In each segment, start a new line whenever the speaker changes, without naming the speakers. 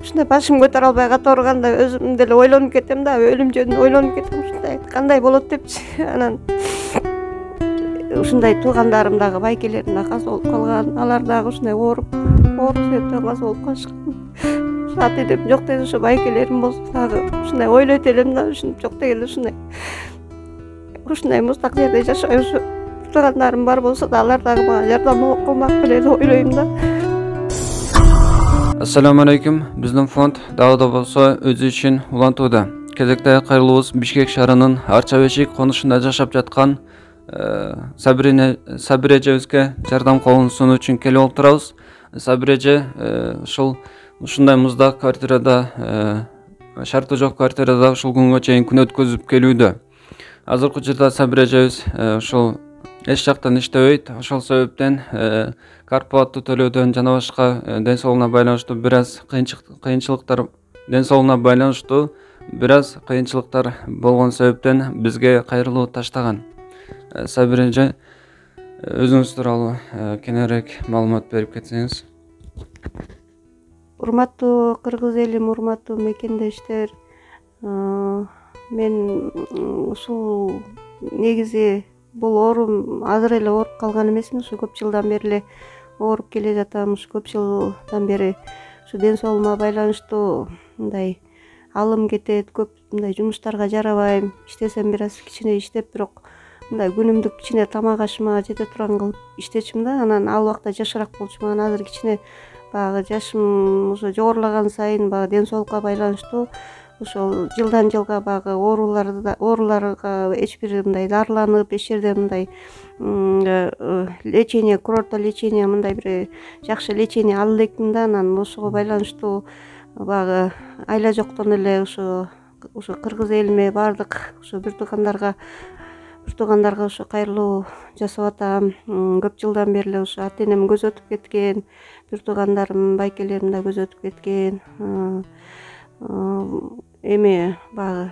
ушундай башым көтөрө албай ката турганда өзүм деле ойлонуп кетем да, өлүм жөнүндө ойлонуп кетем. Ушундай кандай болот депчи. Анан ушундай туугандарым дагы, байкелерим дагы каза болуп калган. Алар дагы ушундай ооруп себептен каза болуп калышкан. Аты деп жок десе ошо байкелерим болсо дагы ушундай ойлойт элем да, ушинтип жок дегенде ушундай муздак жерде жашабай ушу туугандарым бар болсо да алар дагы мага жардам кылмак беле деп ойлойм да.
Assalamu alaikum. Биздин фонд дагы да болсо өзү үчүн улантууда. Кезекте кайрылуубуз Бишкек шаарынын Арча Бешик конушунда жашап жаткан Сабир эжебизге жардам колун сунуу үчүн келип отурабыз. Сабир эже ушундай муздак квартирада, шарты жок квартирада ушул күнгө чейин күн өткөзүп келүүдө. Азыркы учурда Сабир эжебиз ушул эч жактан иштебейт. Ошол себептен карпоаттуу төлөөдөн жана башка ден соолугуна байланыштуу бир аз кыйынчылыктар болгон себептен бизге кайрылуу таштаган. Сабир эже, өзүңүз тууралуу кененирээк маалымат берип кетсеңиз.
Урматтуу кыргыз элим, урматтуу мекендештер, мен ушул негизи бул оорум азыр эле ооруп калган эмесмин. Ушу көп жылдан бери эле ооруп келе жатам. Ушу көп жылдан бери ушу ден соолугума байланыштуу мындай алым кетет, көп мындай жумуштарга жарабайм. Иштесем бир аз кичине иштеп, бирок мындай күнүмдүк кичине тамак ашыма жете турган кылып иштечүм да. Анан ал убакта жашыраак болчумун. Анан азыр кичине баягы жашым уже жогорулаган сайын баягы ден соолукка байланыштуу ошол жылдан жылга баягы ооруларга эч бир мындай дарыланып, эч жерде мындай лечение, курортто лечение, мындай бир жакшы лечение ала элекмин да. Анан ошого байланыштуу баягы айла жоктон эле ушу кыргыз элиме, баардык ушу бир туугандарга ошо кайрылуу жасап атам. Көп жылдан бери эле ушу ата энем көз өтүп кеткен, бир туугандарым, байкелерим да көз өтүп кеткен. Эми баягы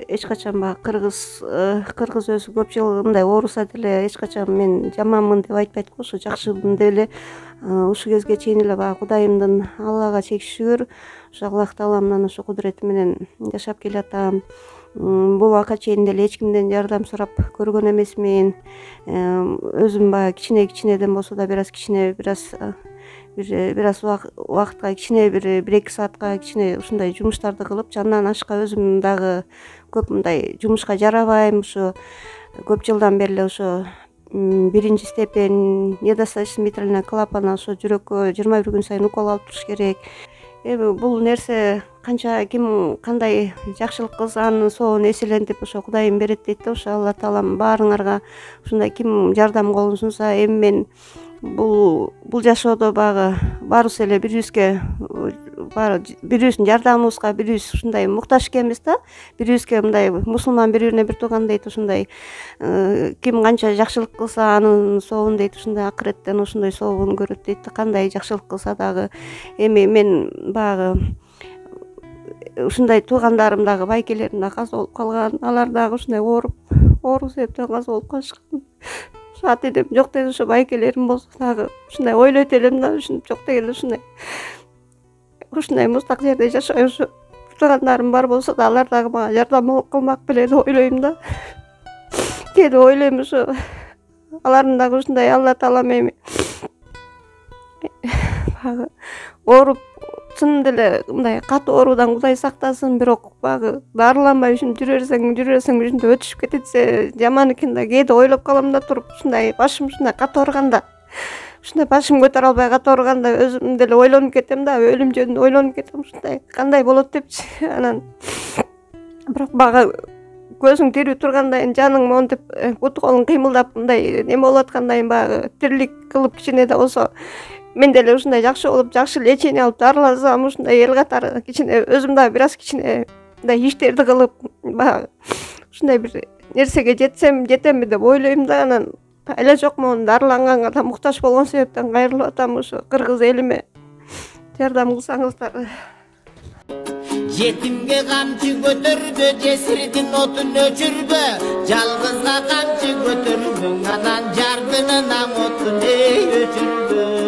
эч качан баягы кыргыз өзү көп жыл мындай ооруса деле эч качан мен жаманмын деп айтпайт го, ушу жакшымын деп эле ушу кезге чейин эле баягы Кудайымдын, Аллага чек шүгүр, ушу Аллах Тааламдын ушу кудурети менен жашап келатам. Бул убакка чейин деле эч кимден жардам сурап көргөн эмесмин. Өзүм баягы кичинеден болсо да бир аз убакытка кичине бир 1-2 саатка кичине ушундай жумуштарды кылып, жандан ашка өзүм дагы көп мындай жумушка жарабайм. Ушу көп жылдан бери эле ошо 1 степень недостаточно митрального клапана, ошо жүрөккө 21 күн сайын укол алып туруш керек. Эми бул нерсе канча ким кандай жакшылык кылса анын соогун эселентип ошо Кудайым берет дейт да. Ошо Алла Таалам баарыңарга ушундай ким жардам колун сунса, эми мен бул жашоодо баягы баарыбыз эле бирибиздин жардамыбызга бирибиз ушундай муктаж экенбиз да. Бирибизге мындай мусулман бири-бирине бир тууган дейт, ушундай ким канча жакшылык кылса анын соогун дейт, ушундай акыреттен ошондой соогун көрөт дейт да, кандай жакшылык кылса дагы. Эми мен баягы ушундай туугандарым дагы, байкелерим дагы каза болуп калган. Алар дагы ушундай оору себептен каза болуп калышкан. Аты деп жок десе ошо байкелерим болсо дагы ушундай ойлойт элем да, ушинтип жок дегенде ушундай муздак жерде жашабай ушу туугандарым бар болсо да алар дагы мага жардам кылмак беле деп ойлойм да. Кээде ойлойм ушу алардын дагы ушундай Алла Таалам эми баягы ооруп чын деле мындай катуу оорудан Кудай сактасын, бирок баягы дарыланбай ушинтип жүрө берсең ушинтип өтүшүп кетсе жаман экен да. Кээде ойлоп калам да, туруп ушундай башым ушундай ката ооруганда, ушундай башым көтөрө албай ката ооруганда өзүм деле ойлонуп кетем да, өлүм жөнүндө ойлонуп кетем. Ушундай кандай болот депчи. Анан бирок баягы көзүң тирүү тургандайын, жаның монтип бут колуң кыймылдап мындай неме болуп аткандайын, баягы тирилик кылып кичине да болсо мен деле ушундай жакшы болуп, жакшы лечение алып дарылансам, ушундай эл катары кичине өзүм дагы бир аз кичине мындай иштерди кылып, баягы ушундай бир нерсеге жетемби деп ойлойм да. Анан айла жок, могу дарыланганга да муктаж болгон себептен кайрылып атам. Ушу кыргыз элиме жардам кылсаңыздар.
Жетимге камчы көтөрбө, жесирдин отун өчүрбө, жалгызга камчы көтөрбөң, анан жардынын отун өчүрбө.